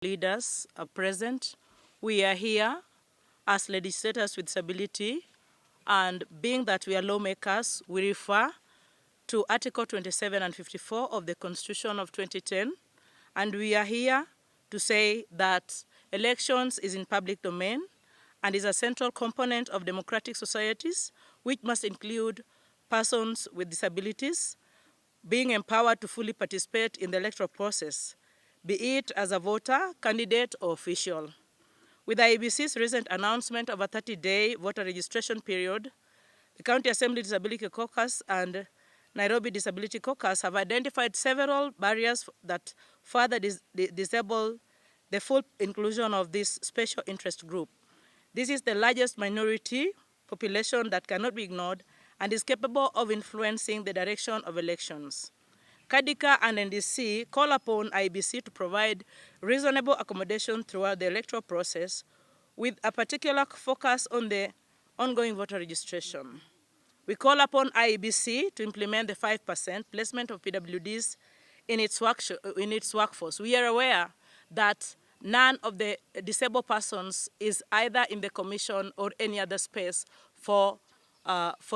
leaders are present. We are here as legislators with disability, and being that we are lawmakers, we refer to Article 27 and 54 of the Constitution of 2010, and we are here to say that elections is in public domain and is a central component of democratic societies, which must include persons with disabilities being empowered to fully participate in the electoral process, be it as a voter, candidate, or official. With the IEBC's recent announcement of a 30-day voter registration period, the County Assembly Disability Caucus and Nairobi Disability Caucus have identified several barriers that further disable the full inclusion of this special interest group. This is the largest minority population that cannot be ignored and is capable of influencing the direction of elections. CADICA and NDC call upon IEBC to provide reasonable accommodation throughout the electoral process, with a particular focus on the ongoing voter registration. We call upon IEBC to implement the 5% placement of PWDs in its workforce. We are aware that none of the disabled persons is either in the commission or any other space for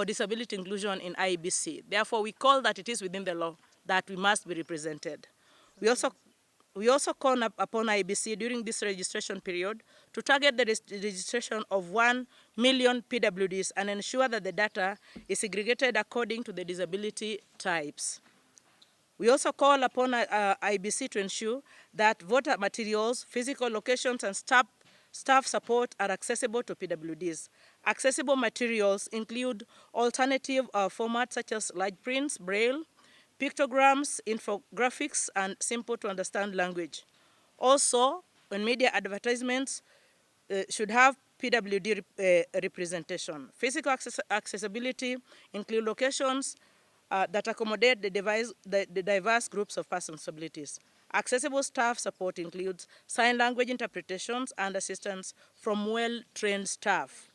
disability inclusion in IEBC. Therefore, we call that it is within the law that we must be represented. We also call upon IEBC during this registration period to target the registration of 1 million PWDs and ensure that the data is segregated according to the disability types. We also call upon IEBC to ensure that voter materials, physical locations, and staff support are accessible to PWDs. Accessible materials include alternative formats such as large prints, braille, pictograms, infographics, and simple-to-understand language. Also, when media advertisements should have PWD representation. Physical accessibility include locations that accommodate the diverse groups of persons with disabilities. Accessible staff support includes sign language interpretations and assistance from well-trained staff.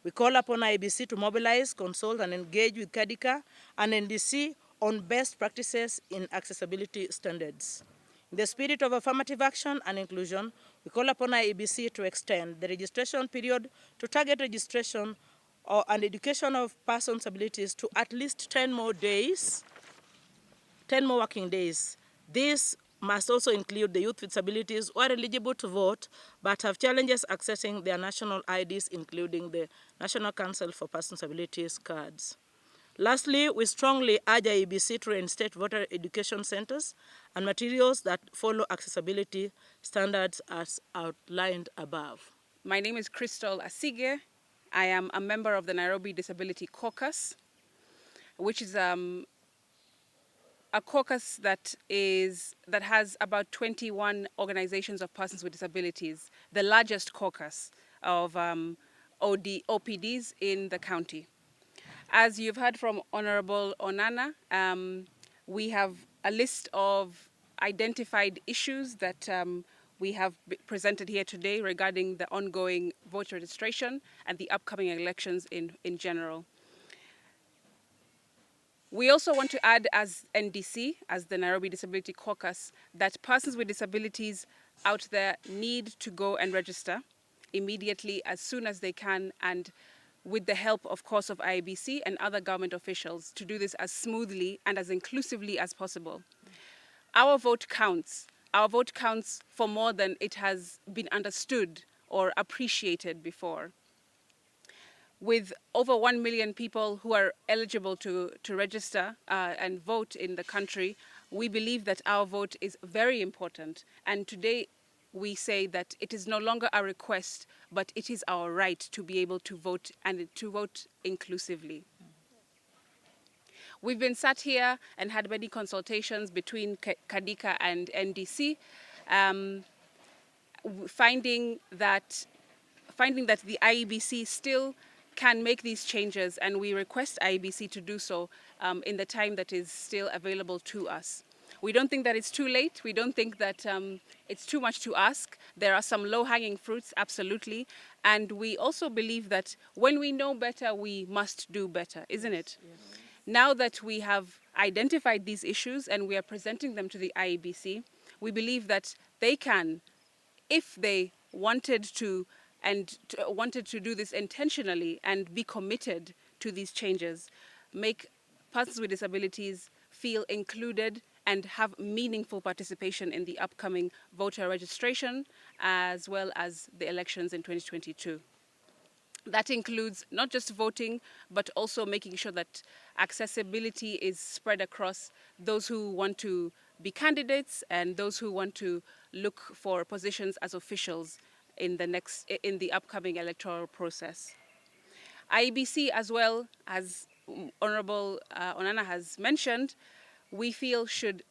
We call upon IEBC to mobilize, consult, and engage with CADICA and NDC on best practices in accessibility standards. In the spirit of affirmative action and inclusion, we call upon IEBC to extend the registration period to target registration and education of persons with disabilities to at least 10 more working days. This must also include the youth with disabilities who are eligible to vote but have challenges accessing their national IDs, including the National Council for Persons with Disabilities cards. Lastly, we strongly urge IEBC to reinstate voter education centers and materials that follow accessibility standards as outlined above. My name is Crystal Asige. I am a member of the Nairobi Disability Caucus, which is a caucus that has about 21 organizations of persons with disabilities, the largest caucus of OPDs in the county. As you've heard from Honorable Onana, we have a list of identified issues that we have presented here today regarding the ongoing voter registration and the upcoming elections in general. We also want to add, as NDC, as the Nairobi Disability Caucus, that persons with disabilities out there need to go and register immediately as soon as they can, and with the help, of course, of IEBC and other government officials to do this as smoothly and as inclusively as possible. Our vote counts. Our vote counts for more than it has been understood or appreciated before. With over 1 million people who are eligible to register and vote in the country, we believe that our vote is very important. And today, we say that it is no longer a request, but it is our right to be able to vote, and to vote inclusively. We've been sat here and had many consultations between CADICA and NDC, finding that the IEBC still can make these changes, and we request IEBC to do so in the time that is still available to us. We don't think that it's too late. We don't think that it's too much to ask. There are some low-hanging fruits, absolutely. And we also believe that when we know better, we must do better, isn't it? Yes. Now that we have identified these issues and we are presenting them to the IEBC, we believe that they can if they wanted to do this intentionally and be committed to these changes, make persons with disabilities feel included and have meaningful participation in the upcoming voter registration as well as the elections in 2022. That includes not just voting, but also making sure that accessibility is spread across those who want to be candidates and those who want to look for positions as officials in the upcoming electoral process. IEBC, as well as Honorable Onana has mentioned, we feel should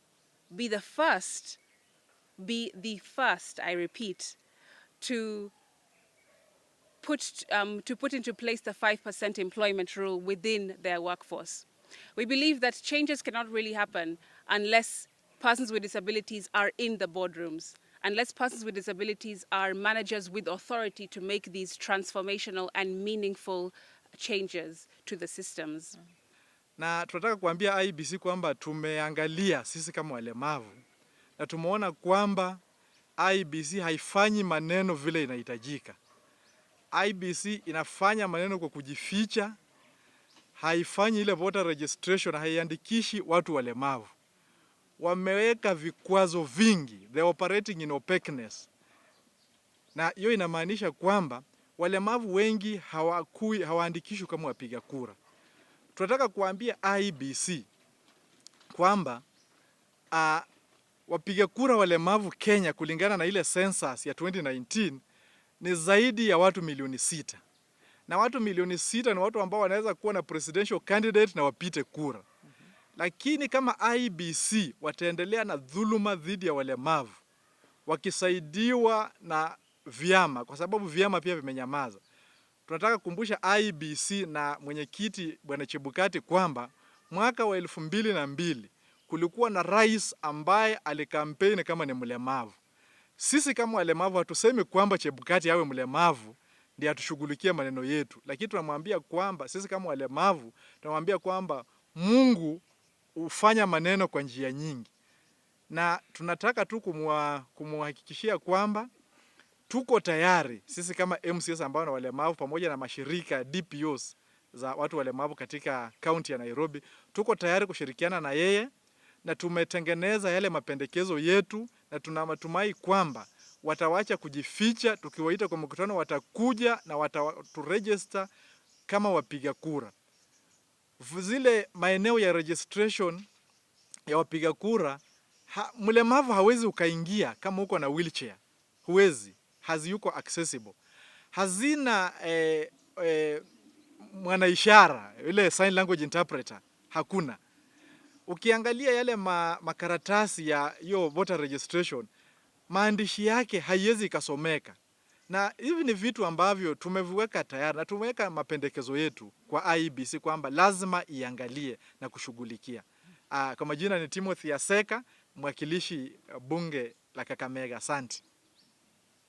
be the first, I repeat, to put into place the 5% employment rule within their workforce. We believe that changes cannot really happen unless persons with disabilities are in the boardrooms, unless persons with disabilities are managers with authority to make these transformational and meaningful changes to the systems. Na tunataka kuambia IEBC kwamba tumeangalia sisi kama walemavu na tumeona kwamba IEBC haifanyi maneno vile inahitajika. IEBC inafanya maneno kwa kujificha, haifanyi ile voter registration, haiandikishi watu walemavu. Wameweka vikwazo vingi, they operating in opaqueness. Na hiyo inamaanisha kwamba walemavu wengi hawaandikishwi kama wapiga kura. Tunataka kuambia IEBC kwamba wapiga kura walemavu Kenya kulingana na ile census ya 2019 ni zaidi ya watu milioni 6. Na watu milioni 6 ni watu ambao wanaweza kuwa na presidential candidate na wapite kura. Lakini kama IEBC wataendelea na dhuluma dhidi ya walemavu wakisaidiwa na vyama, kwa sababu vyama pia vimenyamaza. Tunataka kukumbusha IEBC na mwenyekiti Bwana Chebukati kwamba mwaka wa 2002 kulikuwa na rais ambaye alikampeni kama ni mlemavu. Sisi kama walemavu hatusemi kwamba Chebukati awe mlemavu ndiye atushughulikie maneno yetu, lakini tunamwambia kwamba sisi kama walemavu tunamwambia kwamba Mungu hufanya maneno kwa njia nyingi, na tunataka tu kumhakikishia kwamba tuko tayari sisi kama MCS ambao na walemavu pamoja na mashirika DPOs za watu walemavu katika kaunti ya Nairobi, tuko tayari kushirikiana na yeye na tumetengeneza yale mapendekezo yetu, na tunatumai kwamba watawacha kujificha. Tukiwaita kwa mkutano watakuja na wataturegister kama wapiga kura. Zile maeneo ya registration ya wapiga kura, mlemavu hawezi ukaingia kama uko na wheelchair. Huwezi, haziyuko accessible. Hazina mwanaishara, ile sign language interpreter, hakuna. Ukiangalia yale makaratasi ya hiyo voter registration, maandishi yake haiwezi kasomeka. Na hivi ni vitu ambavyo tumeviweka tayari na tumeweka mapendekezo yetu kwa IEBC kwamba lazima iangalie na kushughulikia. Kwa majina ni Timothy Aseka, mwakilishi bunge la Kakamega. Asante.